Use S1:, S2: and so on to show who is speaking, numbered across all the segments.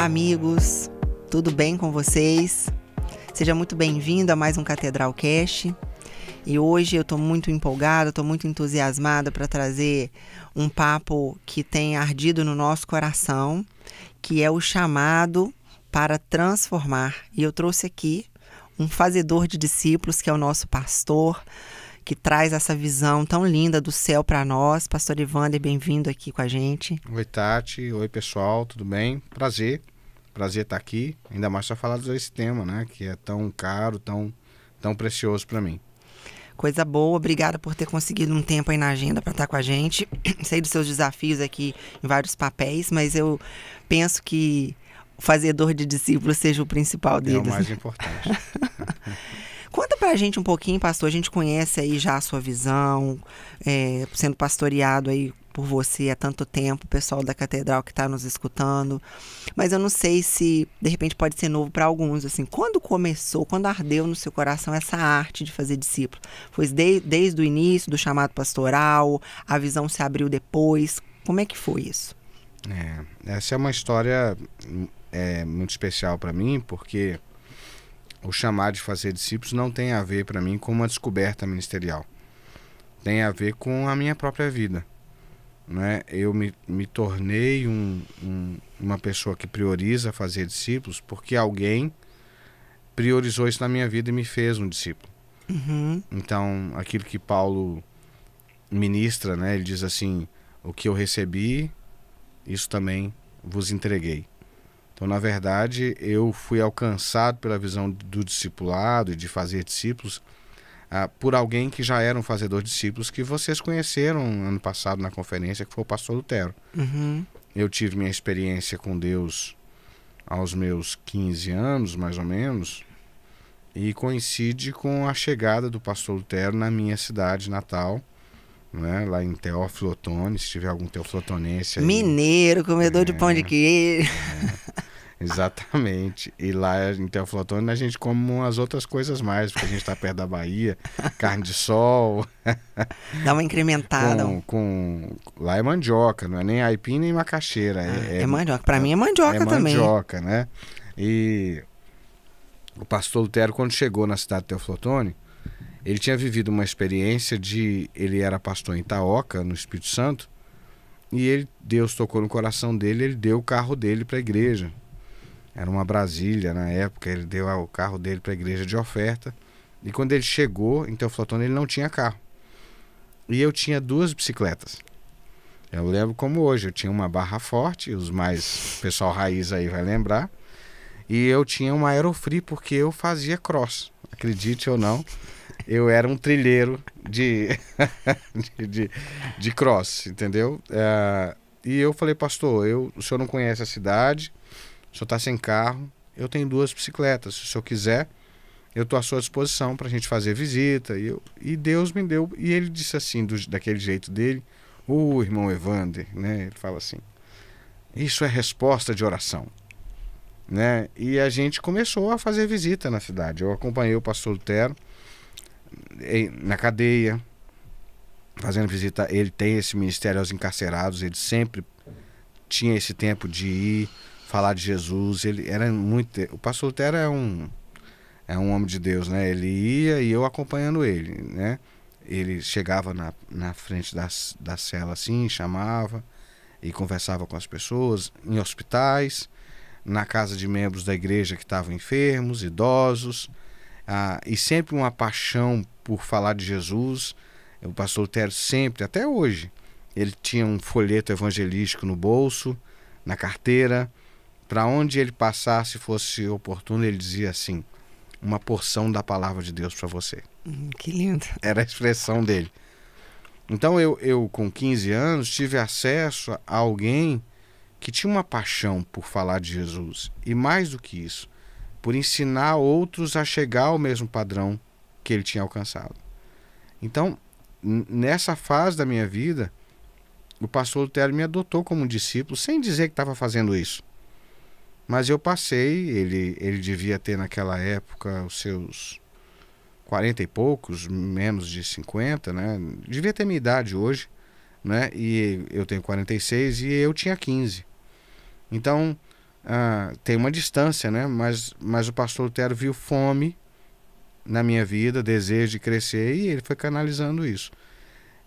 S1: amigos, tudo bem com vocês? Seja muito bem-vindo a mais um Catedral Cast. E hoje eu estou muito empolgada, estou muito entusiasmada para trazer um papo que tem ardido no nosso coração, que é o chamado para transformar. E eu trouxe aqui um fazedor de discípulos, que é o nosso pastor, que traz essa visão tão linda do céu para nós. Pastor Ivander, bem-vindo aqui com a gente.
S2: Oi, Tati. Oi, pessoal. Tudo bem? Prazer estar aqui. Ainda mais para falar desse tema, né? Que é tão caro, tão precioso para mim.
S1: Coisa boa. Obrigada por ter conseguido um tempo aí na agenda para estar com a gente. Sei dos seus desafios aqui em vários papéis, mas eu penso que o fazedor de discípulos seja o principal deles.
S2: É o mais importante.
S1: Conta pra gente um pouquinho, pastor. A gente conhece aí já a sua visão, sendo pastoreado aí por você há tanto tempo, o pessoal da Catedral que está nos escutando. Mas eu não sei se, de repente, pode ser novo para alguns. Assim, quando começou, quando ardeu no seu coração essa arte de fazer discípulo? Foi desde o início do chamado pastoral? A visão se abriu depois? Como é que foi isso?
S2: Essa é uma história muito especial para mim, porque o chamado de fazer discípulos não tem a ver para mim com uma descoberta ministerial. Tem a ver com a minha própria vida, né? Eu me tornei uma pessoa que prioriza fazer discípulos porque alguém priorizou isso na minha vida e me fez um discípulo.
S1: Uhum.
S2: Então, aquilo que Paulo ministra, né? Ele diz assim: o que eu recebi, isso também vos entreguei. Então, na verdade, eu fui alcançado pela visão do discipulado e de fazer discípulos por alguém que já era um fazedor de discípulos, que vocês conheceram ano passado na conferência, que foi o pastor Lutero.
S1: Uhum.
S2: Eu tive minha experiência com Deus aos meus 15 anos, mais ou menos, e coincide com a chegada do pastor Lutero na minha cidade natal, né, lá em Teófilo Otoni. Se tiver algum teoflotonense aí.
S1: Mineiro, comedor de pão de queijo.
S2: Exatamente. E lá em Teófilo Otoni a gente come umas outras coisas mais, porque a gente está perto da Bahia, carne de sol.
S1: Dá uma incrementada.
S2: Lá é mandioca, não é nem aipim nem macaxeira.
S1: É mandioca. Para mim é mandioca também.
S2: É mandioca, né? E o pastor Lutero, quando chegou na cidade de Teófilo Otoni, ele tinha vivido uma experiência ele era pastor em Itaoca, no Espírito Santo, e Deus tocou no coração dele, ele deu o carro dele para a igreja. Era uma Brasília na época, ele deu o carro dele para a igreja de oferta. E quando ele chegou em Teófilo Otoni, ele não tinha carro. E eu tinha 2 bicicletas. Eu lembro como hoje, eu tinha uma Barra Forte, o pessoal raiz aí vai lembrar. E eu tinha uma Aerofree, porque eu fazia cross. Acredite ou não, eu era um trilheiro de cross, entendeu? E eu falei: pastor, o senhor não conhece a cidade, o senhor está sem carro, eu tenho 2 bicicletas, se o senhor quiser, eu estou à sua disposição para a gente fazer visita. E Deus me deu, e ele disse assim, daquele jeito dele: irmão Evander, né? Ele fala assim: isso é resposta de oração, né? E a gente começou a fazer visita na cidade. Eu acompanhei o pastor Lutero na cadeia, fazendo visita. Ele tem esse ministério aos encarcerados, ele sempre tinha esse tempo de ir falar de Jesus. Ele era muito... O pastor Lutero é um homem de Deus, né? Ele ia e eu acompanhando ele, né? Ele chegava na frente da cela assim, chamava e conversava com as pessoas, em hospitais, na casa de membros da igreja que estavam enfermos, idosos, e sempre uma paixão por falar de Jesus. O pastor Lutero sempre, até hoje, ele tinha um folheto evangelístico no bolso, na carteira. Para onde ele passasse, fosse oportuno, ele dizia assim: uma porção da palavra de Deus para você.
S1: Que lindo.
S2: Era a expressão dele. Então eu com 15 anos tive acesso a alguém que tinha uma paixão por falar de Jesus, e mais do que isso, por ensinar outros a chegar ao mesmo padrão que ele tinha alcançado. Então, nessa fase da minha vida, o pastor Lutero me adotou como um discípulo, sem dizer que estava fazendo isso. Mas eu passei, ele devia ter naquela época os seus 40 e poucos, menos de 50, né? Devia ter minha idade hoje, né? E eu tenho 46 e eu tinha 15. Então, tem uma distância, né? Mas o pastor Lutero viu fome na minha vida, desejo de crescer, e ele foi canalizando isso.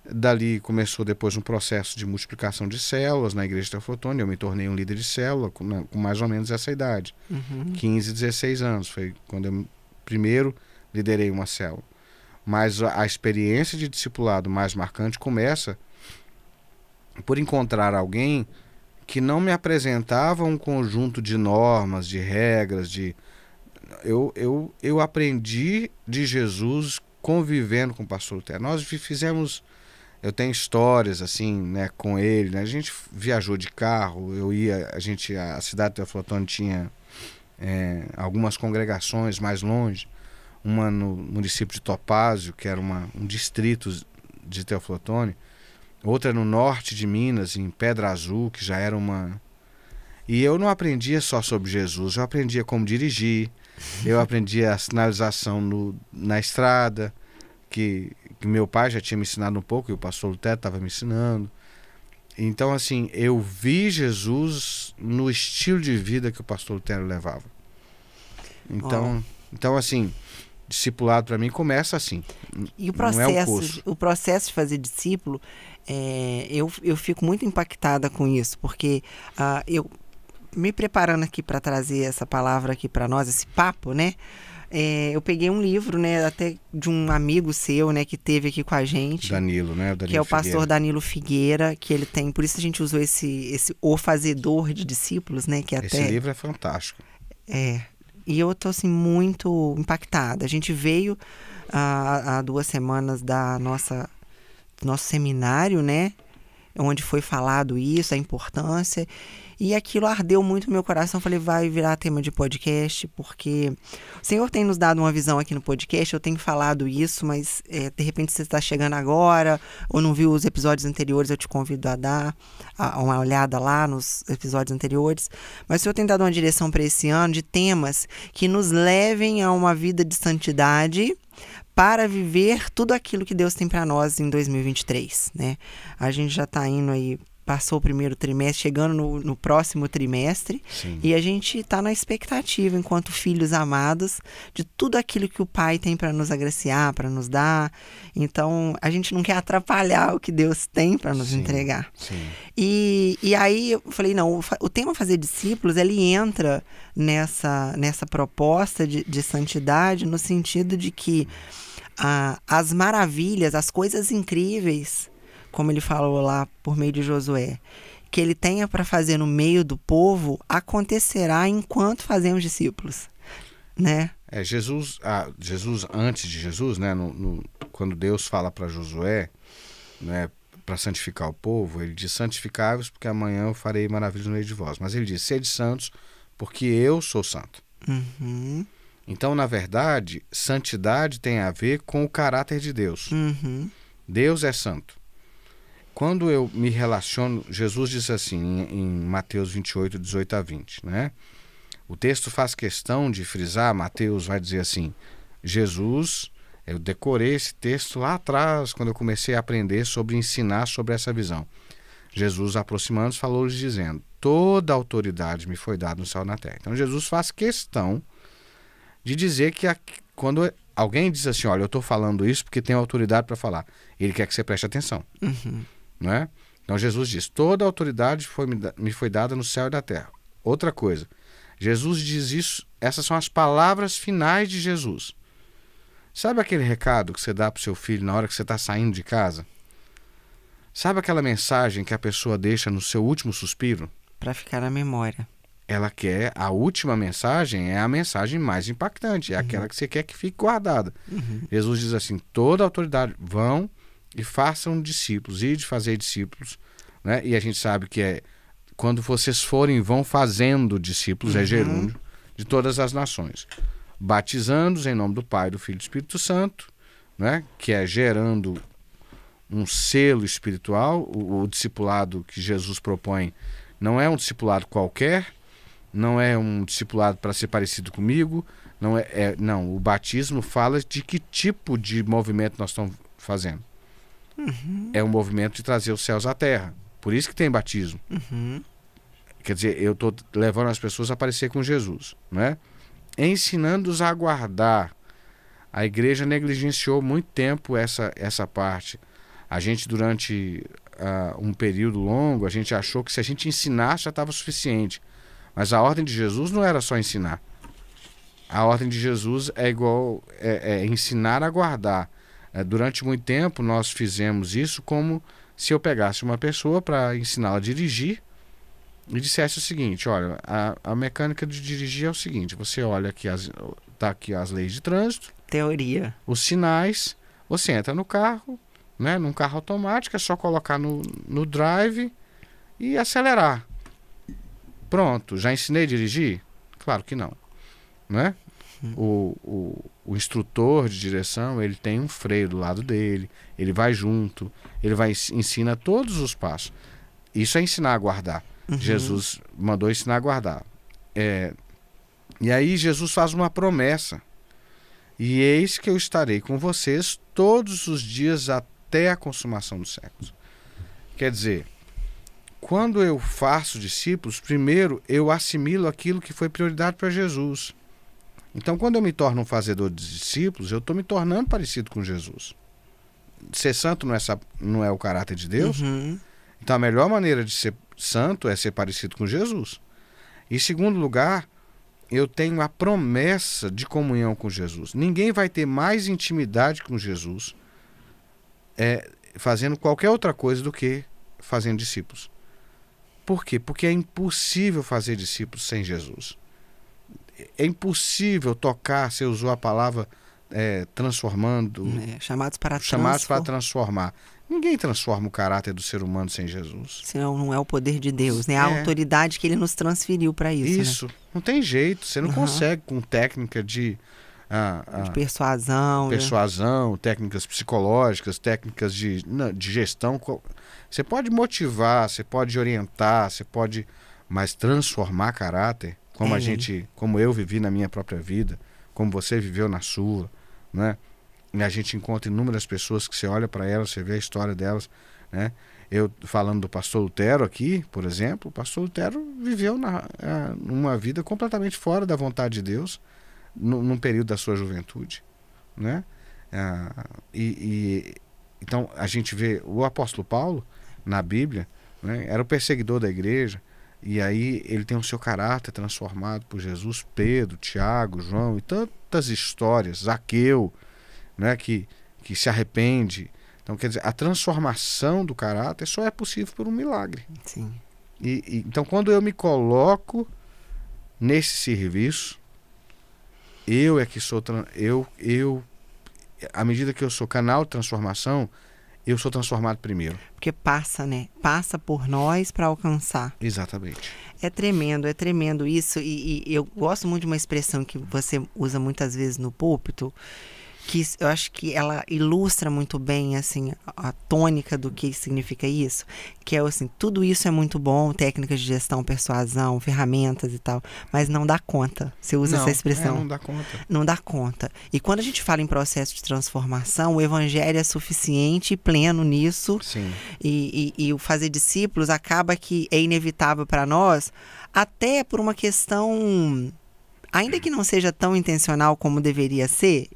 S2: Dali começou depois um processo de multiplicação de células na igreja de Teoflotone. Eu me tornei um líder de célula com mais ou menos essa idade, 15, 16 anos. Foi quando eu primeiro liderei uma célula. Mas a experiência de discipulado mais marcante começa por encontrar alguém que não me apresentava um conjunto de normas, de regras, eu aprendi de Jesus convivendo com o pastor Lutero. Nós fizemos, eu tenho histórias assim, né, com ele, né? A gente viajou de carro, a cidade de Teoflotone tinha algumas congregações mais longe, uma no município de Topázio, que era um distrito de Teoflotone, outra no norte de Minas, em Pedra Azul, que já era uma... E eu não aprendia só sobre Jesus, eu aprendia como dirigir, eu aprendia a sinalização na estrada, que meu pai já tinha me ensinado um pouco, e o pastor Lutero estava me ensinando. Então, assim, eu vi Jesus no estilo de vida que o pastor Lutero levava. Então assim, discipulado para mim começa assim.
S1: E o
S2: processo, não é um curso.
S1: O processo de fazer discípulo, eu fico muito impactada com isso, porque eu me preparando aqui para trazer essa palavra aqui para nós, esse papo, né? Eu peguei um livro, né, até de um amigo seu, né, que esteve aqui com a gente.
S2: Danilo, né?
S1: Que é o pastor Danilo Figueira, que ele tem, por isso a gente usou esse O Fazedor de Discípulos, né? Que
S2: esse livro é fantástico.
S1: E eu tô assim muito impactada. A gente veio há 2 semanas do nosso seminário, né? Onde foi falado isso, a importância. E aquilo ardeu muito no meu coração. Falei, vai virar tema de podcast, porque o Senhor tem nos dado uma visão aqui no podcast. Eu tenho falado isso, mas de repente você está chegando agora ou não viu os episódios anteriores, eu te convido a dar uma olhada lá nos episódios anteriores. Mas o Senhor tem dado uma direção para esse ano de temas que nos levem a uma vida de santidade para viver tudo aquilo que Deus tem para nós em 2023, né? A gente já está indo aí, passou o primeiro trimestre, chegando no próximo trimestre.
S2: Sim.
S1: E a gente está na expectativa, enquanto filhos amados, de tudo aquilo que o Pai tem para nos agraciar, para nos dar. Então, a gente não quer atrapalhar o que Deus tem para nos entregar.
S2: Sim.
S1: E aí eu falei, não, o tema Fazer Discípulos, ele entra nessa proposta de santidade, no sentido de que as maravilhas, as coisas incríveis, como ele falou lá por meio de Josué, que ele tenha para fazer no meio do povo, acontecerá enquanto fazemos discípulos, né?
S2: Jesus, antes de Jesus, né, quando Deus fala para Josué, né, para santificar o povo, ele diz: santificai-vos, porque amanhã eu farei maravilhas no meio de vós. Mas ele diz: sede santos, porque eu sou santo.
S1: Uhum.
S2: Então, na verdade, santidade tem a ver com o caráter de Deus.
S1: Uhum.
S2: Deus é santo. Quando eu me relaciono, Jesus diz assim em Mateus 28, 18 a 20, né? O texto faz questão de frisar, Mateus vai dizer assim, Jesus, eu decorei esse texto lá atrás, quando eu comecei a aprender sobre ensinar sobre essa visão. Jesus, aproximando-se, falou-lhes dizendo: toda autoridade me foi dada no céu e na terra. Então Jesus faz questão de dizer que quando alguém diz assim, olha, eu estou falando isso porque tenho autoridade para falar, ele quer que você preste atenção.
S1: Uhum.
S2: Não é? Então Jesus diz: toda autoridade me foi dada no céu e na terra. Outra coisa, Jesus diz isso, essas são as palavras finais de Jesus. Sabe aquele recado que você dá para o seu filho na hora que você está saindo de casa? Sabe aquela mensagem que a pessoa deixa no seu último suspiro?
S1: Para ficar na memória.
S2: Ela quer, a última mensagem é a mensagem mais impactante, é aquela que você quer que fique guardada.
S1: Uhum.
S2: Jesus diz assim: toda autoridade, vão e façam discípulos, e de fazer discípulos, né? E a gente sabe que quando vocês forem, vão fazendo discípulos, é gerúndio, de todas as nações, batizando-os em nome do Pai, do Filho e do Espírito Santo, né? Que é gerando um selo espiritual. O discipulado que Jesus propõe não é um discipulado qualquer, não é um discipulado para ser parecido comigo, não, o batismo fala de que tipo de movimento nós estamos fazendo.
S1: Uhum.
S2: É um movimento de trazer os céus à terra, por isso que tem batismo.
S1: Uhum.
S2: Quer dizer, eu estou levando as pessoas a parecer com Jesus, né? Ensinando-os a guardar. A igreja negligenciou muito tempo essa parte. A gente, durante um período longo, a gente achou que se a gente ensinasse já estava suficiente. Mas a ordem de Jesus não era só ensinar. A ordem de Jesus é igual ensinar a guardar. Durante muito tempo nós fizemos isso como se eu pegasse uma pessoa para ensiná-la a dirigir e dissesse o seguinte: olha, a mecânica de dirigir é o seguinte, você olha aqui, tá aqui as leis de trânsito,
S1: Teoria.
S2: os sinais, você entra no carro, né, num carro automático, é só colocar no drive e acelerar. Pronto, já ensinei a dirigir? Claro que não, né? O instrutor de direção, ele tem um freio do lado dele, ele vai junto, ele ensina todos os passos. Isso é ensinar a guardar. Jesus mandou ensinar a guardar. E aí Jesus faz uma promessa: e eis que eu estarei com vocês todos os dias até a consumação dos séculos. Quer dizer, quando eu faço discípulos, primeiro eu assimilo aquilo que foi prioridade para Jesus. Então, quando eu me torno um fazedor de discípulos, eu estou me tornando parecido com Jesus. Ser santo não é o caráter de Deus. Então, a melhor maneira de ser santo é ser parecido com Jesus. Em segundo lugar, eu tenho a promessa de comunhão com Jesus. Ninguém vai ter mais intimidade com Jesus fazendo qualquer outra coisa do que fazendo discípulos. Por quê? Porque é impossível fazer discípulos sem Jesus. É impossível tocar, você usou a palavra transformando.
S1: Chamados para
S2: transformar. Ninguém transforma o caráter do ser humano sem Jesus.
S1: Senão não é o poder de Deus, né? A autoridade que ele nos transferiu para isso.
S2: Isso, né? Não tem jeito. Você não consegue com técnica de persuasão, técnicas psicológicas, técnicas de gestão. Você pode motivar, você pode orientar, mas transformar caráter, como eu vivi na minha própria vida, como você viveu na sua, né? E a gente encontra inúmeras pessoas que você olha para elas, você vê a história delas, né? Eu falando do pastor Lutero aqui, por exemplo, o pastor Lutero viveu numa vida completamente fora da vontade de Deus, num período da sua juventude, né? Então a gente vê o apóstolo Paulo na Bíblia, né? Era o perseguidor da igreja, e aí ele tem o seu caráter transformado por Jesus. Pedro, Tiago, João e tantas histórias, Zaqueu, né? que se arrepende. Então, quer dizer, a transformação do caráter só é possível por um milagre.
S1: Sim.
S2: Então, quando eu me coloco nesse serviço, à medida que eu sou canal de transformação, eu sou transformado primeiro.
S1: Porque passa, né? Passa por nós para alcançar.
S2: Exatamente.
S1: É tremendo isso. E eu gosto muito de uma expressão que você usa muitas vezes no púlpito, que eu acho que ela ilustra muito bem, assim, a tônica do que significa isso, que é assim: tudo isso é muito bom, técnicas de gestão, persuasão, ferramentas e tal, mas não dá conta. Você usa essa expressão.
S2: Não dá conta.
S1: Não dá conta. E quando a gente fala em processo de transformação, o evangelho é suficiente e pleno nisso.
S2: Sim.
S1: E o fazer discípulos acaba que é inevitável para nós, até por uma questão, ainda que não seja tão intencional como deveria ser.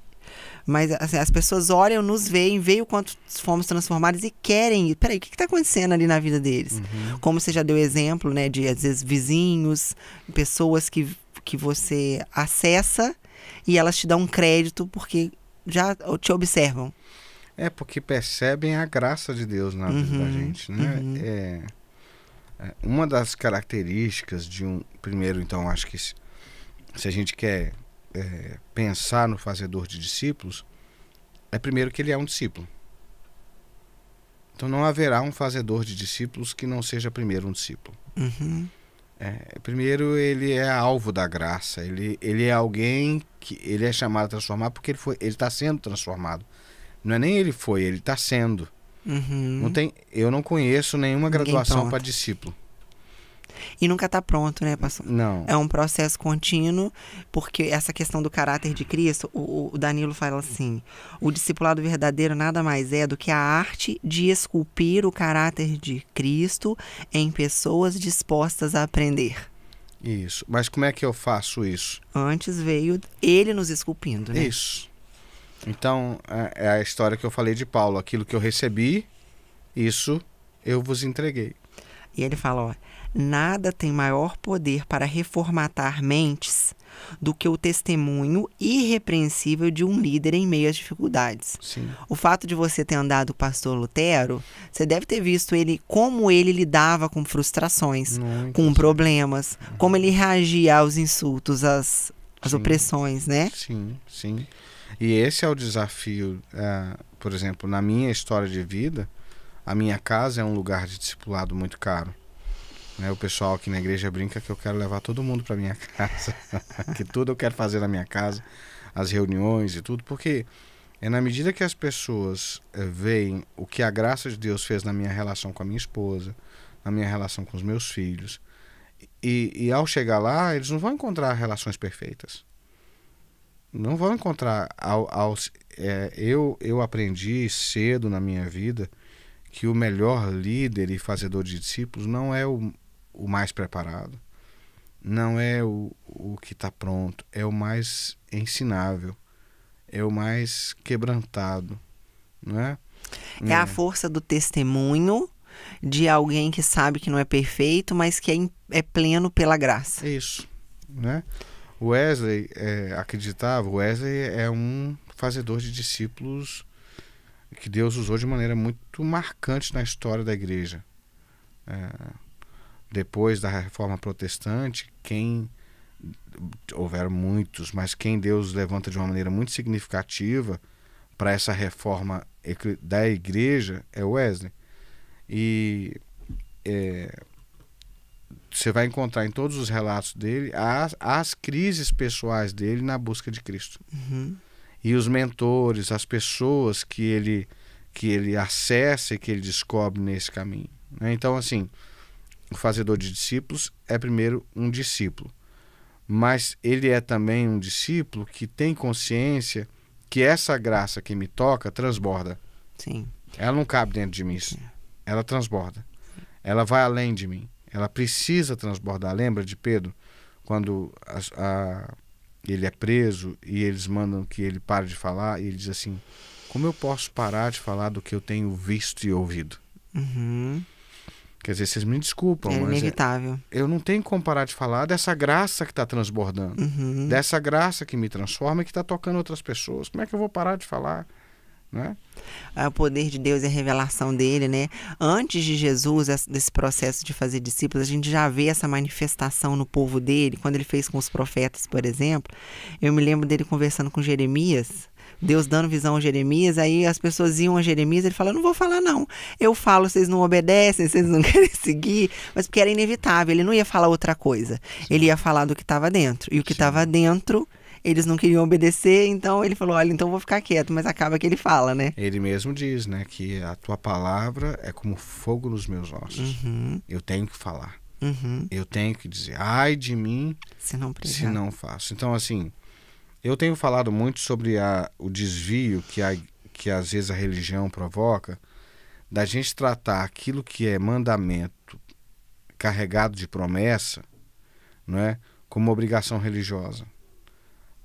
S1: Mas assim, as pessoas olham, nos veem o quanto fomos transformados e querem ir. Peraí, o que está acontecendo ali na vida deles? Como você já deu exemplo, né, de às vezes vizinhos, pessoas que você acessa e elas te dão um crédito porque já te observam.
S2: Porque percebem a graça de Deus na vida da gente, né? Uma das características primeiro, então, acho que se a gente quer pensar no fazedor de discípulos, primeiro que ele é um discípulo. Então não haverá um fazedor de discípulos que não seja primeiro um discípulo. Primeiro, ele é alvo da graça, ele é alguém que ele é chamado a transformar porque ele está sendo transformado. Não é nem ele está sendo. Eu não conheço nenhuma graduação para discípulo.
S1: E nunca está pronto, né, pastor?
S2: Não.
S1: É um processo contínuo, porque essa questão do caráter de Cristo, o Danilo fala assim, o discipulado verdadeiro nada mais é do que a arte de esculpir o caráter de Cristo em pessoas dispostas a aprender.
S2: Isso. Mas como é que eu faço isso?
S1: Antes veio ele nos esculpindo, né?
S2: Isso. Então, é a história que eu falei de Paulo. Aquilo que eu recebi, isso eu vos entreguei.
S1: E ele fala, ó, nada tem maior poder para reformatar mentes do que o testemunho irrepreensível de um líder em meio às dificuldades.
S2: Sim.
S1: O fato de você ter andado com o pastor Lutero, você deve ter visto ele, como ele lidava com frustrações, com problemas, como ele reagia aos insultos, às opressões, né?
S2: Sim, sim. E esse é o desafio, por exemplo, na minha história de vida, a minha casa é um lugar de discipulado muito caro. Né? O pessoal aqui na igreja brinca que eu quero levar todo mundo para minha casa, que tudo eu quero fazer na minha casa, as reuniões e tudo, porque é na medida que as pessoas veem o que a graça de Deus fez na minha relação com a minha esposa, na minha relação com os meus filhos, e ao chegar lá, eles não vão encontrar relações perfeitas. Não vão encontrar. Eu aprendi cedo na minha vida que o melhor líder e fazedor de discípulos não é o mais preparado, não é o que está pronto, é o mais ensinável, é o mais quebrantado, não é?
S1: É a força do testemunho de alguém que sabe que não é perfeito, mas que é pleno pela graça.
S2: Isso, né? Wesley acreditava, Wesley é um fazedor de discípulos que Deus usou de maneira muito marcante na história da igreja. Depois da Reforma Protestante, houveram muitos, mas quem Deus levanta de uma maneira muito significativa para essa reforma da igreja é Wesley. E você vai encontrar em todos os relatos dele as crises pessoais dele na busca de Cristo.
S1: Uhum.
S2: E os mentores, as pessoas que ele acessa e que ele descobre nesse caminho. Né? Então, assim, o fazedor de discípulos é primeiro um discípulo. Mas ele é também um discípulo que tem consciência que essa graça que me toca transborda.
S1: Sim.
S2: Ela não cabe dentro de mim. Ela transborda. Ela vai além de mim. Ela precisa transbordar. Lembra de Pedro? Quando ele é preso e eles mandam que ele pare de falar, e ele diz assim: como eu posso parar de falar do que eu tenho visto e ouvido?
S1: Uhum.
S2: Quer dizer, vocês me desculpam,
S1: é
S2: mas
S1: inevitável.
S2: Eu não tenho como parar de falar dessa graça que está transbordando, dessa graça que me transforma e que está tocando outras pessoas. Como é que eu vou parar de falar? Né?
S1: O poder de Deus e a revelação dele, né? Antes de Jesus, desse processo de fazer discípulos, a gente já vê essa manifestação no povo dele, quando ele fez com os profetas, por exemplo. Eu me lembro dele conversando com Jeremias, Deus dando visão a Jeremias, aí as pessoas iam a Jeremias, ele fala: não vou falar não, eu falo, vocês não obedecem, vocês não querem seguir, mas porque era inevitável, ele não ia falar outra coisa, ele ia falar do que estava dentro, e o que estava dentro eles não queriam obedecer, então ele falou: olha, então eu vou ficar quieto, mas acaba que ele fala, né?
S2: Ele mesmo diz, né, que a tua palavra é como fogo nos meus ossos. Eu tenho que falar, eu tenho que dizer, ai de mim se não faço. Então, assim, eu tenho falado muito sobre o desvio que às vezes a religião provoca, da gente tratar aquilo que é mandamento carregado de promessa, não é, como obrigação religiosa.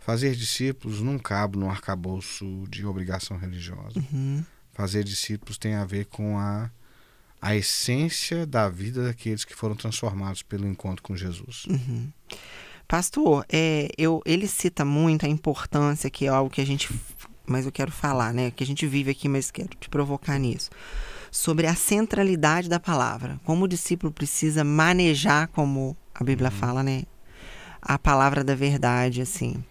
S2: Fazer discípulos não cabe num arcabouço de obrigação religiosa. Fazer discípulos tem a ver com a essência da vida daqueles que foram transformados pelo encontro com Jesus.
S1: Pastor, ele cita muito a importância, que é algo que a gente... Mas eu quero falar, né? Que a gente vive aqui, mas quero te provocar nisso. Sobre a centralidade da palavra. Como o discípulo precisa manejar, como a Bíblia fala, né? A palavra da verdade, assim.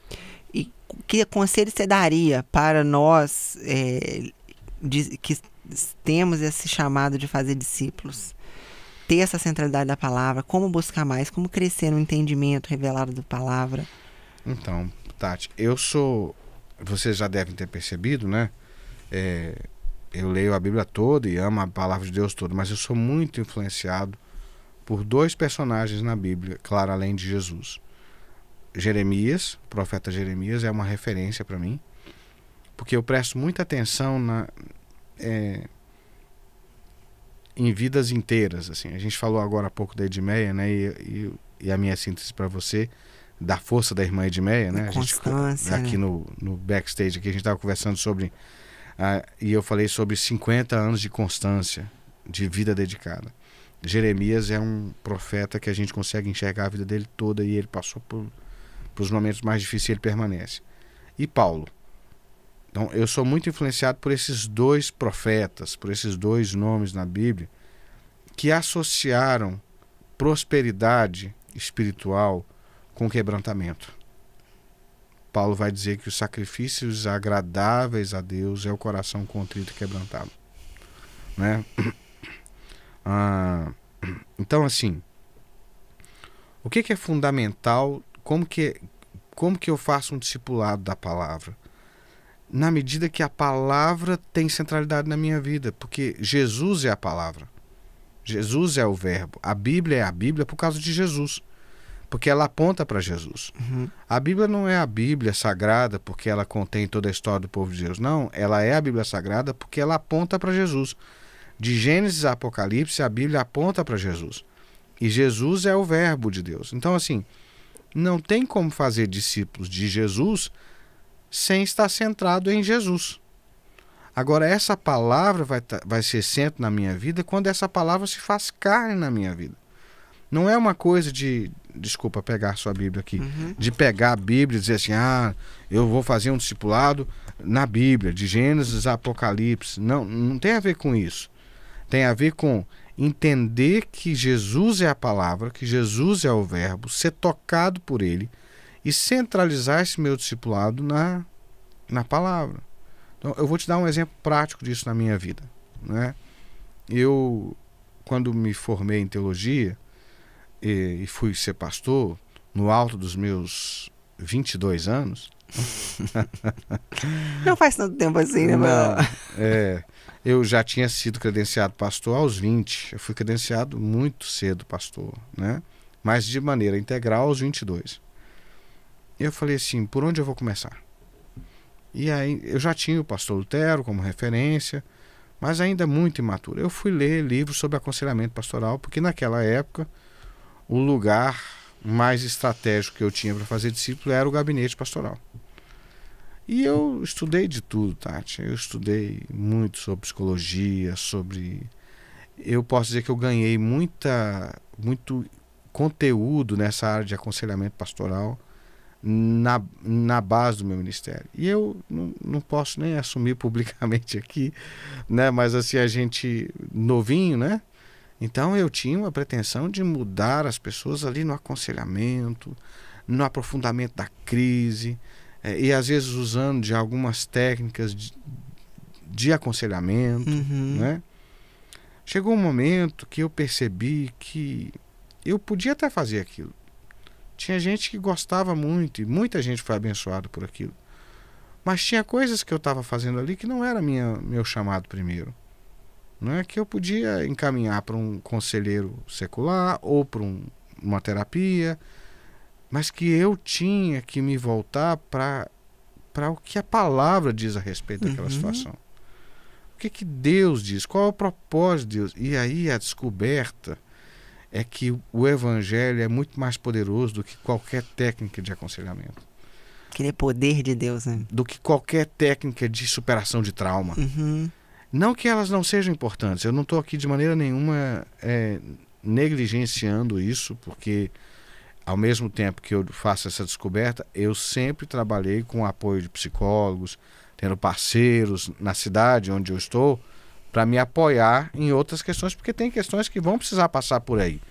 S1: E que conselho você daria para nós que temos esse chamado de fazer discípulos? Ter essa centralidade da palavra, como buscar mais, como crescer no entendimento revelado da palavra?
S2: Então, Tati, vocês já devem ter percebido, né? Eu leio a Bíblia toda e amo a palavra de Deus toda, mas eu sou muito influenciado por 2 personagens na Bíblia, claro, além de Jesus. Jeremias, o profeta Jeremias, é uma referência para mim, porque eu presto muita atenção em vidas inteiras. Assim. A gente falou agora há pouco da Edmeia, né? E a minha síntese para você, da força da irmã Edmeia, né?
S1: Constância,
S2: aqui,
S1: né?
S2: no backstage, aqui a gente estava conversando sobre... e eu falei sobre 50 anos de constância, de vida dedicada. Jeremias é um profeta que a gente consegue enxergar a vida dele toda, e ele passou por os momentos mais difíceis e ele permanece. E Paulo. Então, eu sou muito influenciado por esses 2 profetas, por esses 2 nomes na Bíblia, que associaram prosperidade espiritual com quebrantamento. Paulo vai dizer que os sacrifícios agradáveis a Deus é o coração contrito e quebrantado. Né? Então, assim, o que é fundamental? Como que eu faço um discipulado da palavra? Na medida que a palavra tem centralidade na minha vida, porque Jesus é a palavra. Jesus é o verbo. A Bíblia é a Bíblia por causa de Jesus, porque ela aponta para Jesus.
S1: Uhum.
S2: A Bíblia não é a Bíblia sagrada porque ela contém toda a história do povo de Deus. Não, ela é a Bíblia sagrada porque ela aponta para Jesus. De Gênesis a Apocalipse, a Bíblia aponta para Jesus. E Jesus é o verbo de Deus. Então, assim, não tem como fazer discípulos de Jesus sem estar centrado em Jesus. Agora, essa palavra vai ser centro na minha vida quando essa palavra se faz carne na minha vida. Não é uma coisa de... Desculpa pegar sua Bíblia aqui.
S1: Uhum.
S2: De pegar a Bíblia e dizer assim, eu vou fazer um discipulado na Bíblia, de Gênesis a Apocalipse. Não, não tem a ver com isso. Tem a ver com entender que Jesus é a palavra, que Jesus é o verbo, ser tocado por ele e centralizar esse meu discipulado na palavra. Então, eu vou te dar um exemplo prático disso na minha vida. Né? Eu, quando me formei em teologia e fui ser pastor, no alto dos meus 22 anos...
S1: Não faz tanto tempo assim, né?
S2: Não, eu já tinha sido credenciado pastor aos 20. Eu fui credenciado muito cedo pastor, né? Mas de maneira integral aos 22. Eu falei assim, por onde eu vou começar? E aí eu já tinha o pastor Lutero como referência, mas ainda muito imaturo. Eu fui ler livros sobre aconselhamento pastoral, porque naquela época o lugar mais estratégico que eu tinha para fazer discípulo era o gabinete pastoral. E eu estudei de tudo, Tati. Eu estudei muito sobre psicologia, eu posso dizer que eu ganhei muito conteúdo nessa área de aconselhamento pastoral na base do meu ministério. E eu não posso nem assumir publicamente aqui, né? Mas assim, a gente novinho, né? Então eu tinha uma pretensão de mudar as pessoas ali no aconselhamento, no aprofundamento da crise, e às vezes usando de algumas técnicas de aconselhamento, né? Chegou um momento que eu percebi que eu podia até fazer aquilo. Tinha gente que gostava muito, e muita gente foi abençoada por aquilo. Mas tinha coisas que eu estava fazendo ali que não era meu chamado primeiro. Não é que eu podia encaminhar para um conselheiro secular ou para uma terapia, mas que eu tinha que me voltar para o que a palavra diz a respeito daquela situação. O que Deus diz? Qual é o propósito de Deus? E aí a descoberta é que o evangelho é muito mais poderoso do que qualquer técnica de aconselhamento.
S1: Que ele é poder de Deus, né?
S2: Do que qualquer técnica de superação de trauma. Não que elas não sejam importantes. Eu não estou aqui de maneira nenhuma negligenciando isso, porque ao mesmo tempo que eu faço essa descoberta, eu sempre trabalhei com o apoio de psicólogos, tendo parceiros na cidade onde eu estou, para me apoiar em outras questões, porque tem questões que vão precisar passar por aí.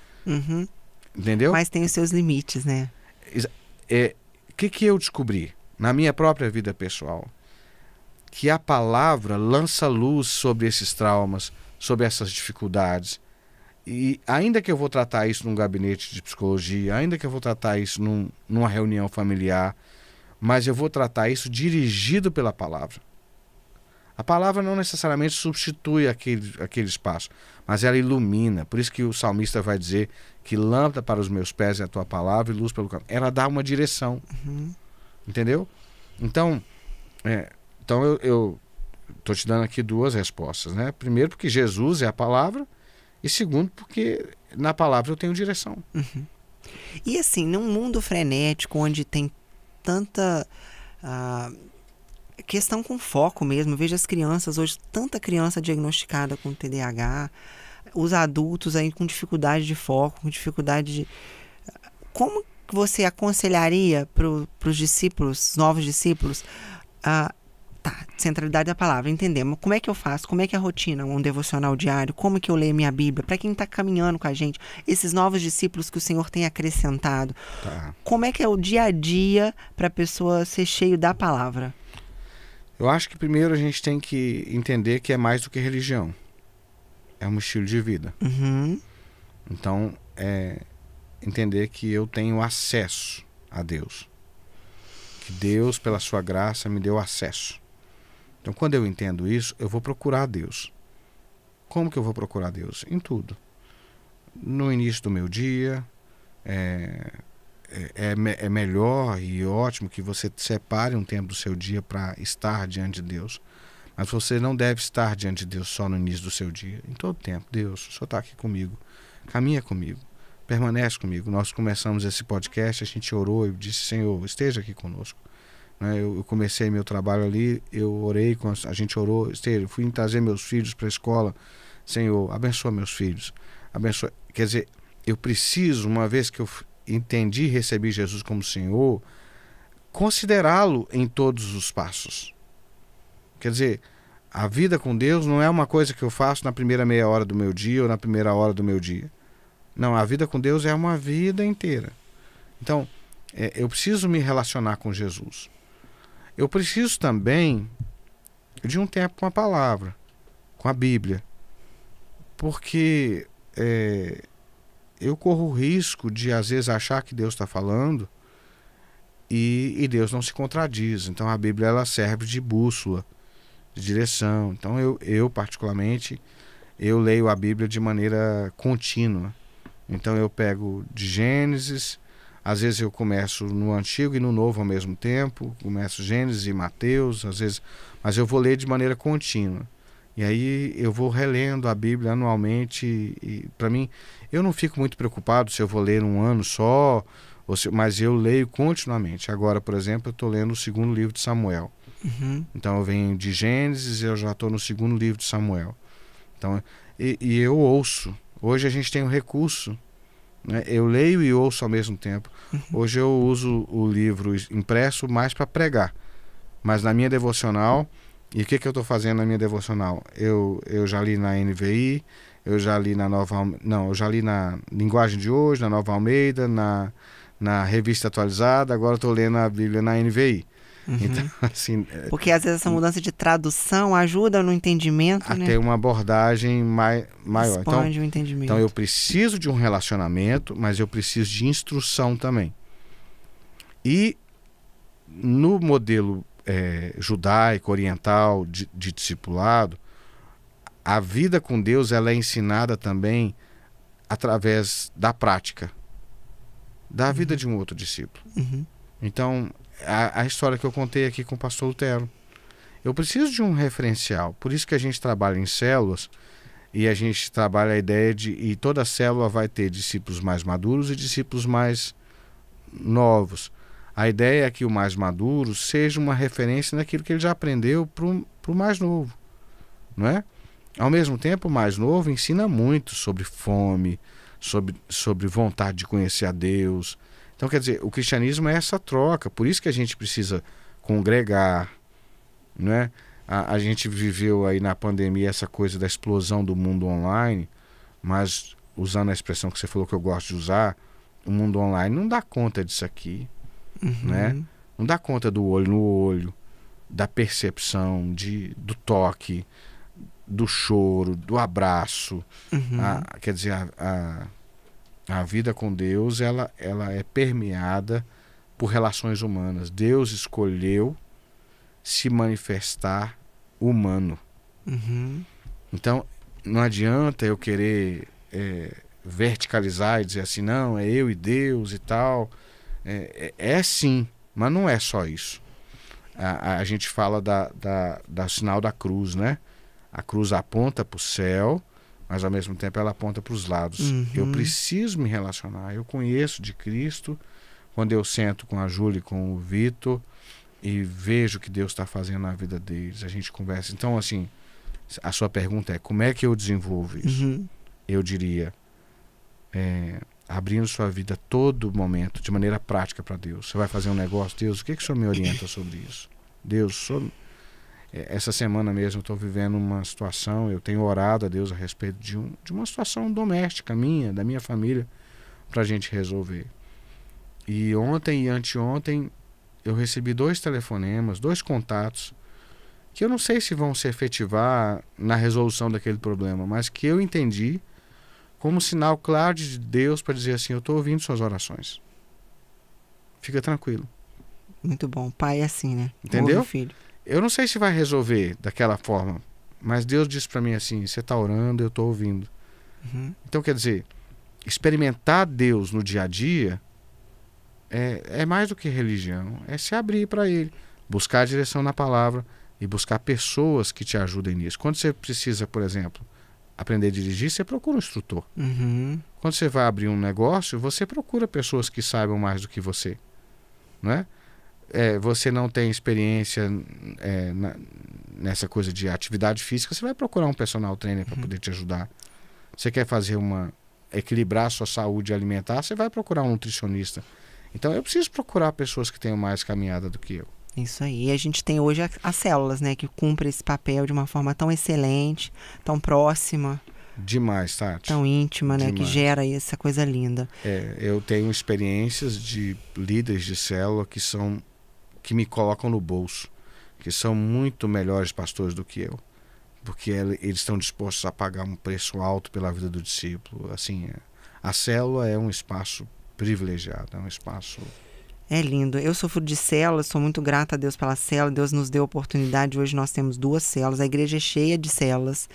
S2: Entendeu?
S1: Mas tem os seus limites, né?
S2: O que eu descobri na minha própria vida pessoal? Que a palavra lança luz sobre esses traumas, sobre essas dificuldades. E ainda que eu vou tratar isso num gabinete de psicologia, ainda que eu vou tratar isso numa reunião familiar, mas eu vou tratar isso dirigido pela palavra. A palavra não necessariamente substitui aquele espaço, mas ela ilumina. Por isso que o salmista vai dizer que lâmpada para os meus pés é a tua palavra e luz pelo caminho. Ela dá uma direção. Entendeu? Então, eu estou te dando aqui duas respostas, né? Primeiro, porque Jesus é a palavra, e segundo, porque na palavra eu tenho direção.
S1: E assim, num mundo frenético, onde tem tanta questão com foco mesmo, eu vejo as crianças hoje, tanta criança diagnosticada com TDAH, os adultos aí com dificuldade de foco, com dificuldade de... Como que você aconselharia para os discípulos, novos discípulos, centralidade da palavra, entendemos. Como é que eu faço? Como é que é a rotina, um devocional diário? Como que eu leio minha Bíblia? Para quem está caminhando com a gente, esses novos discípulos que o Senhor tem acrescentado. Como é que é o dia a dia para a pessoa ser cheio da palavra?
S2: Eu acho que primeiro a gente tem que entender que é mais do que religião. É um estilo de vida. Então, entender que eu tenho acesso a Deus. Que Deus, pela sua graça, me deu acesso. Então, quando eu entendo isso, eu vou procurar Deus. Como que eu vou procurar Deus? Em tudo. No início do meu dia, é melhor e ótimo que você separe um tempo do seu dia para estar diante de Deus. Mas você não deve estar diante de Deus só no início do seu dia. Em todo tempo, Deus, o Senhor está aqui comigo. Caminha comigo. Permanece comigo. Nós começamos esse podcast, a gente orou e disse, Senhor, esteja aqui conosco. Eu comecei meu trabalho ali, eu orei, a gente orou, eu fui trazer meus filhos para a escola. Senhor, abençoa meus filhos. Abençoa. Quer dizer, eu preciso, uma vez que eu entendi e recebi Jesus como Senhor, considerá-lo em todos os passos. Quer dizer, a vida com Deus não é uma coisa que eu faço na primeira meia hora do meu dia ou na primeira hora do meu dia. Não, a vida com Deus é uma vida inteira. Então, eu preciso me relacionar com Jesus. Eu preciso também de um tempo com a palavra, com a Bíblia. Porque eu corro o risco de, às vezes, achar que Deus está falando e Deus não se contradiz. Então, a Bíblia ela serve de bússola, de direção. Então, eu particularmente, eu leio a Bíblia de maneira contínua. Então, eu pego de Gênesis... Às vezes eu começo no Antigo e no Novo ao mesmo tempo, começo Gênesis e Mateus, às vezes, mas eu vou ler de maneira contínua. E aí eu vou relendo a Bíblia anualmente e para mim, eu não fico muito preocupado se eu vou ler um ano só, mas eu leio continuamente. Agora, por exemplo, eu estou lendo o segundo livro de Samuel. Então eu venho de Gênesis e eu já estou no segundo livro de Samuel. Então, e eu ouço. Hoje a gente tem um recurso. Eu leio e ouço ao mesmo tempo. Hoje eu uso o livro impresso mais para pregar. Mas na minha devocional, e o que eu estou fazendo na minha devocional? Eu já li na NVI, eu já li na eu já li na Linguagem de Hoje, na Nova Almeida, na Revista Atualizada, agora estou lendo a Bíblia na NVI. Então, assim,
S1: porque às vezes essa mudança de tradução ajuda no entendimento,
S2: a ter uma abordagem maior.
S1: Expande o entendimento.
S2: Então eu preciso de um relacionamento, mas eu preciso de instrução também. E no modelo judaico, oriental, de discipulado, a vida com Deus ela é ensinada também através da prática, da vida de um outro discípulo. Então, a história que eu contei aqui com o pastor Lutero. Eu preciso de um referencial. Por isso que a gente trabalha em células e a gente trabalha a ideia de... E toda célula vai ter discípulos mais maduros e discípulos mais novos. A ideia é que o mais maduro seja uma referência naquilo que ele já aprendeu para o mais novo. Não é? Ao mesmo tempo, o mais novo ensina muito sobre fome, sobre vontade de conhecer a Deus. Então, quer dizer, o cristianismo é essa troca. Por isso que a gente precisa congregar, né? A gente viveu aí na pandemia essa coisa da explosão do mundo online, mas usando a expressão que você falou que eu gosto de usar, o mundo online não dá conta disso aqui, né? Não dá conta do olho no olho, da percepção, do toque, do choro, do abraço. Quer dizer, a vida com Deus ela é permeada por relações humanas. Deus escolheu se manifestar humano.
S1: Uhum.
S2: Então, não adianta eu querer verticalizar e dizer assim, não, é eu e Deus e tal. É sim, mas não é só isso. A gente fala da sinal da cruz, né? A cruz aponta para o céu, mas ao mesmo tempo ela aponta para os lados.
S1: Uhum.
S2: Eu preciso me relacionar. Eu conheço de Cristo quando eu sento com a Júlia e com o Vitor e vejo o que Deus está fazendo na vida deles. A gente conversa. Então, assim, a sua pergunta é como é que eu desenvolvo isso?
S1: Uhum.
S2: Eu diria, abrindo sua vida a todo momento, de maneira prática para Deus. Você vai fazer um negócio, Deus, o que o Senhor me orienta sobre isso? Deus, essa semana mesmo eu estou vivendo uma situação, eu tenho orado a Deus a respeito de uma situação doméstica minha, da minha família, para a gente resolver. E ontem e anteontem eu recebi 2 telefonemas, 2 contatos, que eu não sei se vão se efetivar na resolução daquele problema, mas que eu entendi como sinal claro de Deus para dizer assim, eu estou ouvindo suas orações. Fica tranquilo.
S1: Muito bom. Pai é assim, né?
S2: Entendeu?
S1: Ouve o filho.
S2: Eu não sei se vai resolver daquela forma, mas Deus disse para mim assim, você está orando, eu estou ouvindo.
S1: Uhum.
S2: Então, quer dizer, experimentar Deus no dia a dia é mais do que religião, é se abrir para Ele, buscar a direção na palavra e buscar pessoas que te ajudem nisso. Quando você precisa, por exemplo, aprender a dirigir, você procura um instrutor.
S1: Uhum.
S2: Quando você vai abrir um negócio, você procura pessoas que saibam mais do que você, não é? Você não tem experiência nessa coisa de atividade física, você vai procurar um personal trainer para poder te ajudar. Você quer equilibrar a sua saúde alimentar, você vai procurar um nutricionista. Então eu preciso procurar pessoas que tenham mais caminhada do que eu.
S1: Isso aí. E a gente tem hoje as células, né? Que cumprem esse papel de uma forma tão excelente, tão próxima.
S2: Demais, Tati.
S1: Tão íntima, né?
S2: Demais.
S1: Que gera aí essa coisa linda.
S2: Eu tenho experiências de líderes de célula que me colocam no bolso, que são muito melhores pastores do que eu, porque eles estão dispostos a pagar um preço alto pela vida do discípulo. Assim, a célula é um espaço privilegiado, é um espaço...
S1: É lindo. Eu sou fruto de células, sou muito grata a Deus pela célula. Deus nos deu a oportunidade. Hoje nós temos 2 células. A igreja é cheia de células.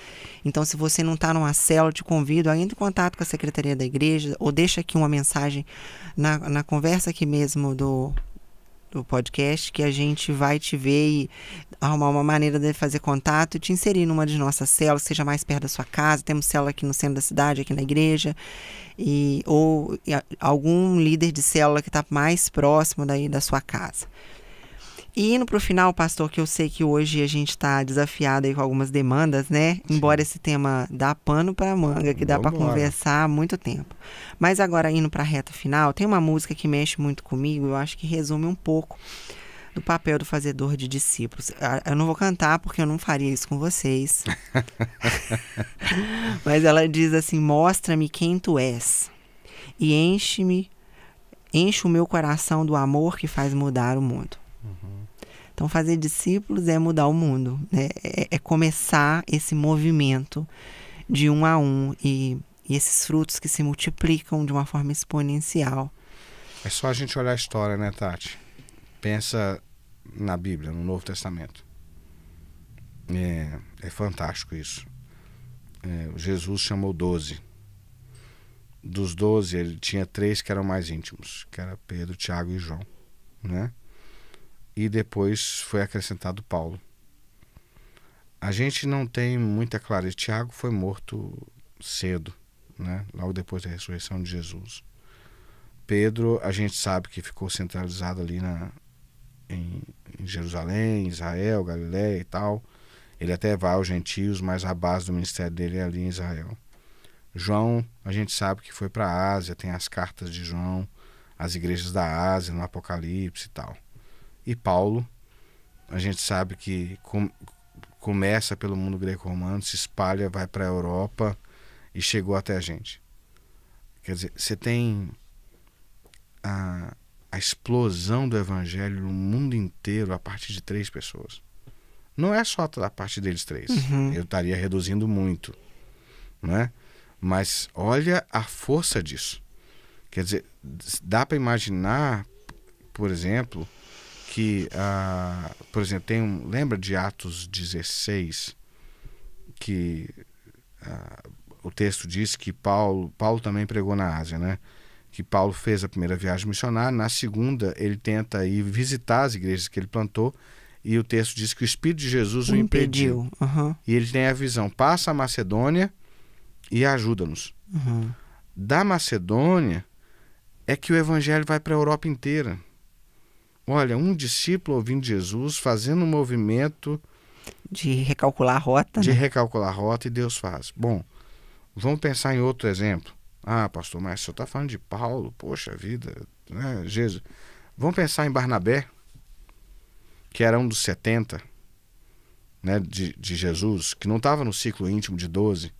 S1: Então, se você não está numa célula, eu te convido a entrar em contato com a secretaria da igreja ou deixa aqui uma mensagem na conversa aqui mesmo do podcast, que a gente vai te ver e arrumar uma maneira de fazer contato e te inserir numa de nossas células, seja mais perto da sua casa. Temos célula aqui no centro da cidade, aqui na igreja, ou algum líder de célula que está mais próximo daí da sua casa. E indo para o final, pastor, que eu sei que hoje a gente está desafiado aí com algumas demandas, né? Embora esse tema dá pano para manga, que dá para conversar há muito tempo. Mas agora, indo para a reta final, tem uma música que mexe muito comigo, eu acho que resume um pouco do papel do fazedor de discípulos. Eu não vou cantar porque eu não faria isso com vocês. Mas ela diz assim, mostra-me quem tu és e enche o meu coração do amor que faz mudar o mundo.
S2: Uhum.
S1: Então, fazer discípulos é mudar o mundo, né? É começar esse movimento de um a um e esses frutos que se multiplicam de uma forma exponencial.
S2: É só a gente olhar a história, né, Tati? Pensa na Bíblia, no Novo Testamento. É fantástico isso. Jesus chamou 12. Dos 12, ele tinha 3 que eram mais íntimos, que era Pedro, Tiago e João, né? E depois foi acrescentado Paulo. A gente não tem muita clareza. Tiago foi morto cedo, né? Logo depois da ressurreição de Jesus. Pedro, a gente sabe que ficou centralizado ali em Jerusalém, Israel, Galiléia e tal. Ele até vai aos gentios, mas a base do ministério dele é ali em Israel. João, a gente sabe que foi para a Ásia, tem as cartas de João, as igrejas da Ásia, no Apocalipse e tal. E Paulo, a gente sabe que começa pelo mundo greco-romano, se espalha, vai para a Europa e chegou até a gente. Quer dizer, você tem a explosão do evangelho no mundo inteiro a partir de 3 pessoas. Não é só a partir deles 3.
S1: Uhum.
S2: Eu estaria reduzindo muito, né? Mas olha a força disso. Quer dizer, dá para imaginar, por exemplo, que, por exemplo, lembra de Atos 16, que o texto diz que Paulo também pregou na Ásia, né? Que Paulo fez a primeira viagem missionária, na segunda ele tenta ir visitar as igrejas que ele plantou, e o texto diz que o Espírito de Jesus o impediu.
S1: Uhum.
S2: E ele tem a visão, passa a Macedônia e ajuda-nos.
S1: Uhum.
S2: Da Macedônia é que o evangelho vai para a Europa inteira. Olha, um discípulo ouvindo Jesus, fazendo um movimento
S1: de recalcular a rota.
S2: De recalcular a rota, e Deus faz. Bom, vamos pensar em outro exemplo. Pastor, mas o senhor está falando de Paulo, poxa vida, né? Jesus. Vamos pensar em Barnabé, que era um dos 70, né, de Jesus, que não estava no ciclo íntimo de 12.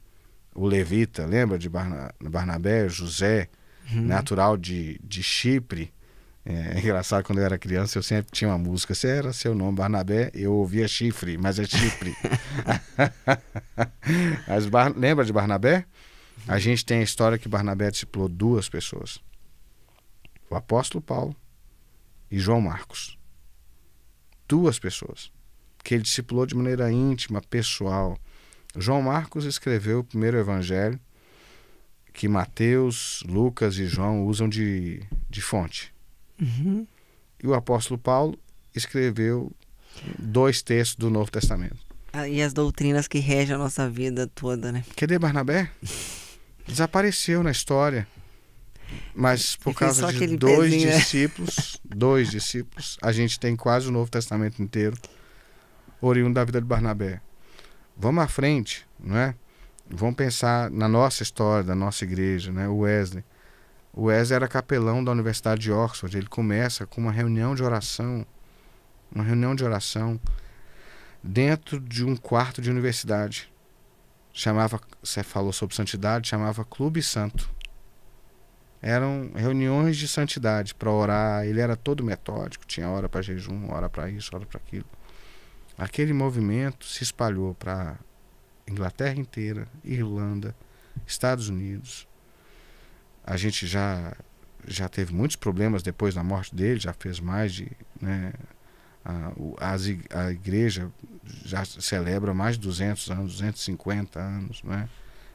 S2: O levita, lembra de Barnabé? José, natural de Chipre. É engraçado, quando eu era criança eu sempre tinha uma música, esse era seu nome, Barnabé, eu ouvia Chifre, mas é Chipre. Lembra de Barnabé? A gente tem a história que Barnabé discipulou 2 pessoas, o apóstolo Paulo e João Marcos. 2 pessoas que ele discipulou de maneira íntima, pessoal. João Marcos escreveu o primeiro evangelho, que Mateus, Lucas e João usam de fonte.
S1: Uhum.
S2: E o apóstolo Paulo escreveu 2 textos do Novo Testamento.
S1: E as doutrinas que regem a nossa vida toda, né?
S2: Cadê Barnabé? Desapareceu na história. Mas por causa de 2 discípulos, 2 discípulos, a gente tem quase o Novo Testamento inteiro oriundo da vida de Barnabé. Vamos à frente, não é? Vamos pensar na nossa história, da nossa igreja, né? O Wesley era capelão da Universidade de Oxford. Ele começa com uma reunião de oração dentro de um quarto de universidade. Você falou sobre santidade, chamava Clube Santo. Eram reuniões de santidade para orar. Ele era todo metódico, tinha hora para jejum, hora para isso, hora para aquilo. Aquele movimento se espalhou para Inglaterra inteira, Irlanda, Estados Unidos. A gente já teve muitos problemas depois da morte dele, já fez mais de... Né, a igreja já celebra mais de 200 anos, 250 anos, né,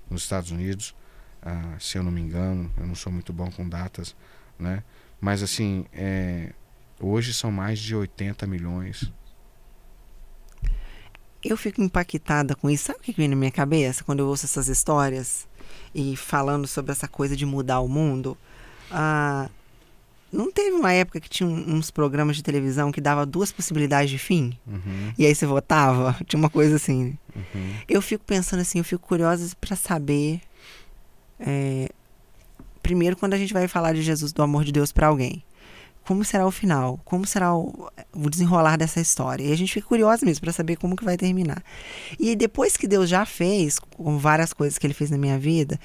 S2: nos Estados Unidos, se eu não me engano. Eu não sou muito bom com datas, né, mas assim, hoje são mais de 80 milhões.
S1: Eu fico impactada com isso. Sabe o que vem na minha cabeça quando eu ouço essas histórias e falando sobre essa coisa de mudar o mundo? Não teve uma época que tinha uns programas de televisão que dava 2 possibilidades de fim?
S2: Uhum.
S1: E aí você votava? Tinha uma coisa assim.
S2: Uhum.
S1: Eu fico pensando assim, eu fico curiosa para saber... primeiro, quando a gente vai falar de Jesus, do amor de Deus para alguém, como será o final? Como será o desenrolar dessa história? E a gente fica curiosa mesmo para saber como que vai terminar. E depois que Deus já fez, com várias coisas que Ele fez na minha vida,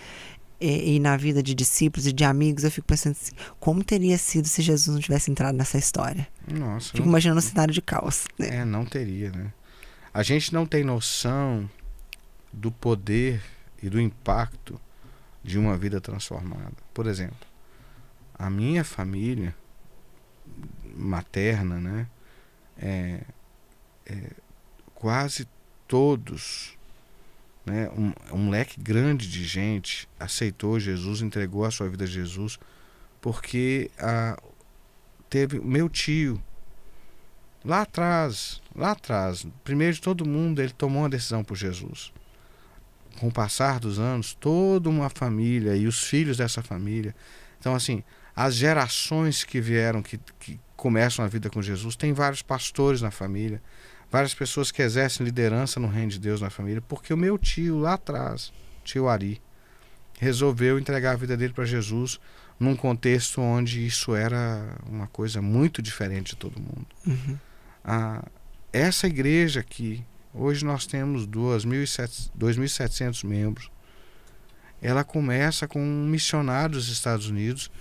S1: e na vida de discípulos e de amigos, eu fico pensando assim, como teria sido se Jesus não tivesse entrado nessa história?
S2: Nossa,
S1: fico imaginando um cenário de caos. Né?
S2: Não teria, né? A gente não tem noção do poder e do impacto de uma vida transformada. Por exemplo, a minha família materna, né, quase todos, né, um leque grande de gente aceitou Jesus, entregou a sua vida a Jesus, porque teve meu tio lá atrás, primeiro de todo mundo, ele tomou uma decisão por Jesus. Com o passar dos anos, toda uma família e os filhos dessa família, então assim, as gerações que vieram, que começam a vida com Jesus, tem vários pastores na família, várias pessoas que exercem liderança no reino de Deus na família, porque o meu tio lá atrás, tio Ari, resolveu entregar a vida dele para Jesus num contexto onde isso era uma coisa muito diferente de todo mundo.
S1: Uhum.
S2: Essa igreja aqui, hoje nós temos 2.700 membros, ela começa com um missionário dos Estados Unidos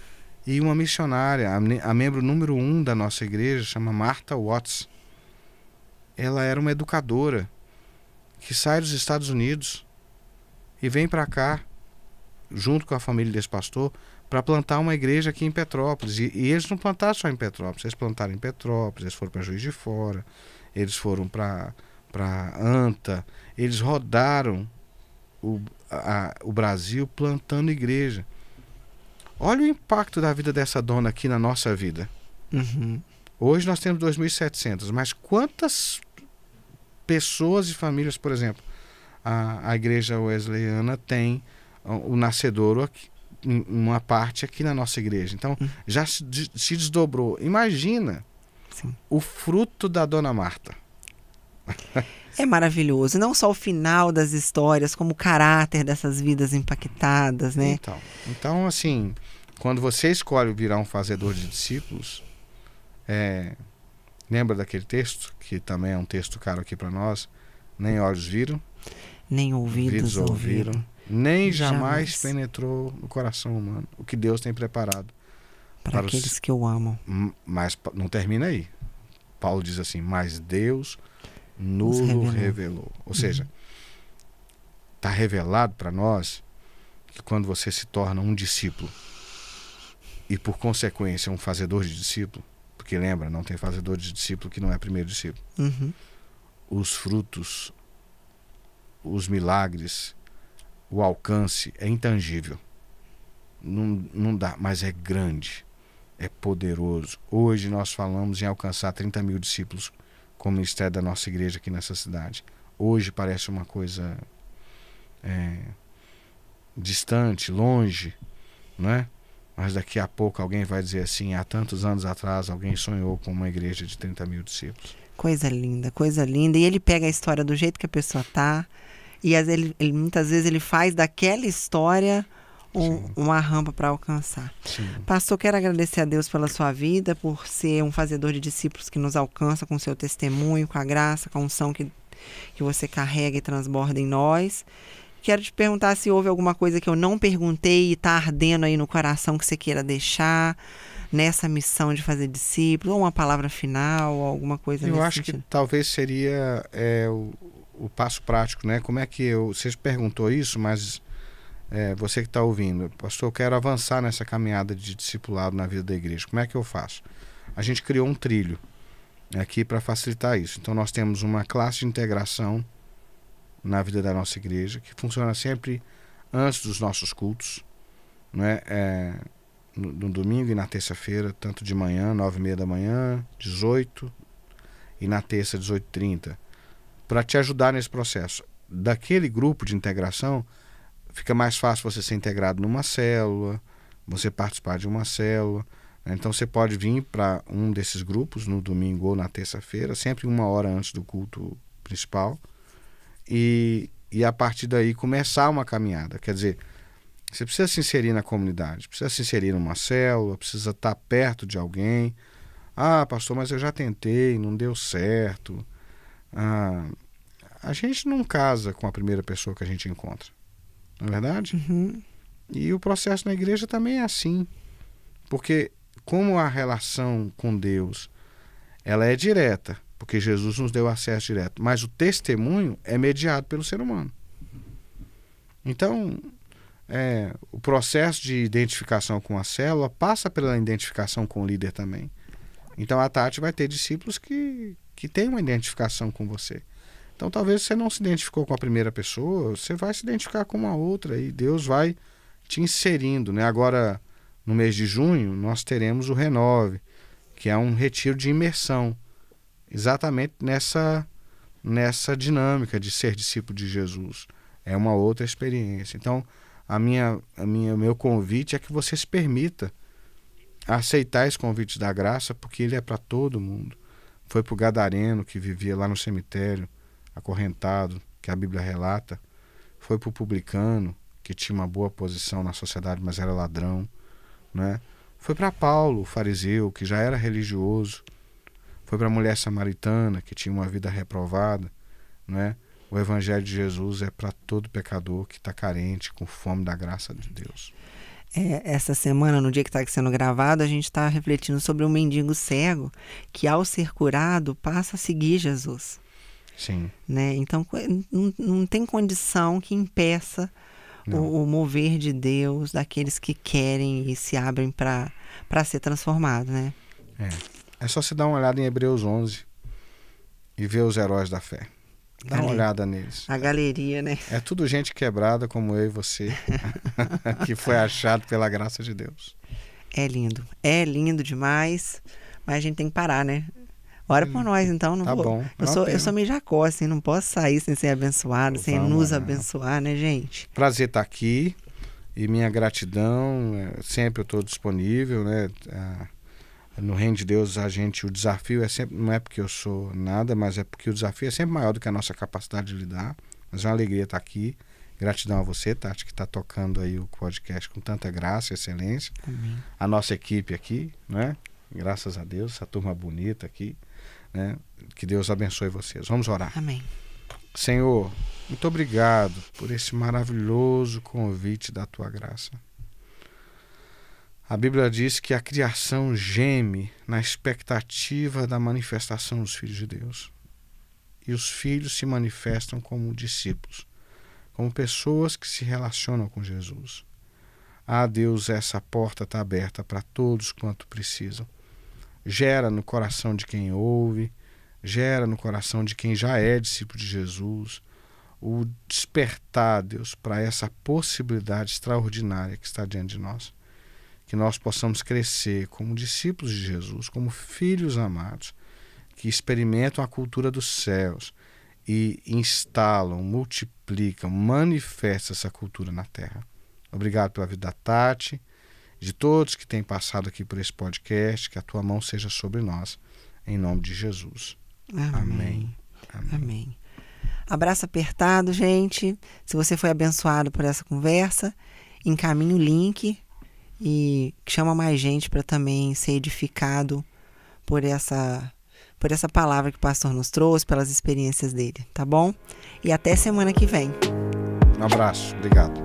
S2: e uma missionária, a membro número 1 da nossa igreja, chama Martha Watts. Ela era uma educadora que sai dos Estados Unidos e vem para cá junto com a família desse pastor, para plantar uma igreja aqui em Petrópolis. E eles não plantaram só em Petrópolis, eles plantaram em Petrópolis, eles foram para Juiz de Fora, eles foram para Anta, eles rodaram o Brasil plantando igreja. Olha o impacto da vida dessa dona aqui na nossa vida.
S1: Uhum.
S2: Hoje nós temos 2.700, mas quantas pessoas e famílias, por exemplo, a igreja wesleyana tem o nascedouro aqui, uma parte aqui na nossa igreja. Então, já se desdobrou. Imagina
S1: Sim.
S2: o fruto da dona Marta.
S1: É maravilhoso. Não só o final das histórias, como o caráter dessas vidas impactadas, né?
S2: Então, assim, quando você escolhe virar um fazedor de discípulos, lembra daquele texto, que também é um texto caro aqui para nós? Nem olhos viram,
S1: nem ouvidos ouviram,
S2: nem jamais penetrou no coração humano o que Deus tem preparado
S1: para aqueles que o amam.
S2: Mas não termina aí. Paulo diz assim, mas Deus nos revelou. Ou seja, está revelado para nós que quando você se torna um discípulo e por consequência um fazedor de discípulo, porque lembra, não tem fazedor de discípulo que não é primeiro discípulo, os frutos, os milagres, o alcance é intangível, não dá, mas é grande, é poderoso. Hoje nós falamos em alcançar 30 mil discípulos com o ministério da nossa igreja aqui nessa cidade. Hoje parece uma coisa distante, longe, não é? Mas daqui a pouco alguém vai dizer assim, há tantos anos atrás alguém sonhou com uma igreja de 30 mil discípulos.
S1: Coisa linda, coisa linda. E ele pega a história do jeito que a pessoa tá, e ele muitas vezes ele faz daquela história uma rampa para alcançar.
S2: Sim.
S1: Pastor, quero agradecer a Deus pela sua vida, por ser um fazedor de discípulos que nos alcança com o seu testemunho, com a graça, com a unção que você carrega e transborda em nós. Quero te perguntar se houve alguma coisa que eu não perguntei e está ardendo aí no coração que você queira deixar nessa missão de fazer discípulos, ou uma palavra final, ou alguma coisa nesse
S2: acho
S1: sentido.
S2: Que talvez seria o passo prático, né? Como é que você perguntou isso, mas você que está ouvindo, pastor, eu quero avançar nessa caminhada de discipulado na vida da igreja. Como é que eu faço? A gente criou um trilho aqui para facilitar isso. Então nós temos uma classe de integração na vida da nossa igreja, que funciona sempre antes dos nossos cultos, né? No domingo e na terça-feira, tanto de manhã, 9h30 da manhã, 18, e na terça, 18h30, para te ajudar nesse processo. Daquele grupo de integração, fica mais fácil você ser integrado numa célula, você participar de uma célula, né? Então você pode vir para um desses grupos no domingo ou na terça-feira, sempre 1 hora antes do culto principal, e a partir daí começar uma caminhada. Quer dizer, você precisa se inserir na comunidade, precisa se inserir numa célula, precisa estar perto de alguém. Ah, pastor, mas eu já tentei, não deu certo. A gente não casa com a primeira pessoa que a gente encontra, não é verdade? E o processo na igreja também é assim, porque como a relação com Deus ela é direta, porque Jesus nos deu acesso direto, mas o testemunho é mediado pelo ser humano. Então, o processo de identificação com a célula passa pela identificação com o líder também. Então a Tati vai ter discípulos que têm uma identificação com você. Então talvez você não se identificou com a primeira pessoa, você vai se identificar com uma outra e Deus vai te inserindo, né? Agora, no mês de junho, nós teremos o Renove, que é um retiro de imersão, exatamente nessa dinâmica de ser discípulo de Jesus. É uma outra experiência. Então, o meu convite é que você se permita aceitar esse convite da graça, porque ele é para todo mundo. Foi para o gadareno que vivia lá no cemitério, acorrentado, que a Bíblia relata. Foi para o publicano, que tinha uma boa posição na sociedade, mas era ladrão, né? Foi para Paulo, o fariseu, que já era religioso. Foi para a mulher samaritana, que tinha uma vida reprovada, né? O Evangelho de Jesus é para todo pecador que está carente, com fome da graça de Deus.
S1: Essa semana, no dia que está sendo gravado, a gente está refletindo sobre um mendigo cego que, ao ser curado, passa a seguir Jesus.
S2: Sim.
S1: Né? Então, não tem condição que impeça o mover de Deus daqueles que querem e se abrem para ser transformado, né?
S2: É só se dar uma olhada em Hebreus 11 e ver os heróis da fé. Dá uma olhada neles.
S1: A galeria, né?
S2: É tudo gente quebrada como eu e você, que foi achado pela graça de Deus.
S1: É lindo demais, mas a gente tem que parar, né? Ora por nós, então. Não
S2: tá
S1: vou.
S2: bom.
S1: Eu sou meio jacó, assim, não posso sair sem ser abençoado, sem nos
S2: lá.
S1: abençoar, né, gente?
S2: Prazer estar aqui e minha gratidão. Sempre eu estou disponível, né? No reino de Deus, o desafio é sempre, não é porque eu sou nada, mas é porque o desafio é sempre maior do que a nossa capacidade de lidar. Mas é uma alegria estar aqui. Gratidão a você, Tati, que está tocando aí o podcast com tanta graça e excelência.
S1: Amém.
S2: A nossa equipe aqui, né? Graças a Deus, essa turma bonita aqui, né? Que Deus abençoe vocês. Vamos orar.
S1: Amém.
S2: Senhor, muito obrigado por esse maravilhoso convite da tua graça. A Bíblia diz que a criação geme na expectativa da manifestação dos filhos de Deus. E os filhos se manifestam como discípulos, como pessoas que se relacionam com Jesus. Ah, Deus, essa porta está aberta para todos quanto precisam. Gera no coração de quem ouve, gera no coração de quem já é discípulo de Jesus, o despertar, Deus, para essa possibilidade extraordinária que está diante de nós. Que nós possamos crescer como discípulos de Jesus, como filhos amados, que experimentam a cultura dos céus e instalam, multiplicam, manifestam essa cultura na terra. Obrigado pela vida da Tati, de todos que têm passado aqui por esse podcast, que a tua mão seja sobre nós, em nome de Jesus.
S1: Amém.
S2: Amém.
S1: Amém. Abraço apertado, gente. Se você foi abençoado por essa conversa, encaminhe o link e chama mais gente para também ser edificado por essa palavra que o pastor nos trouxe, pelas experiências dele, tá bom? E até semana que vem.
S2: Um abraço, obrigado.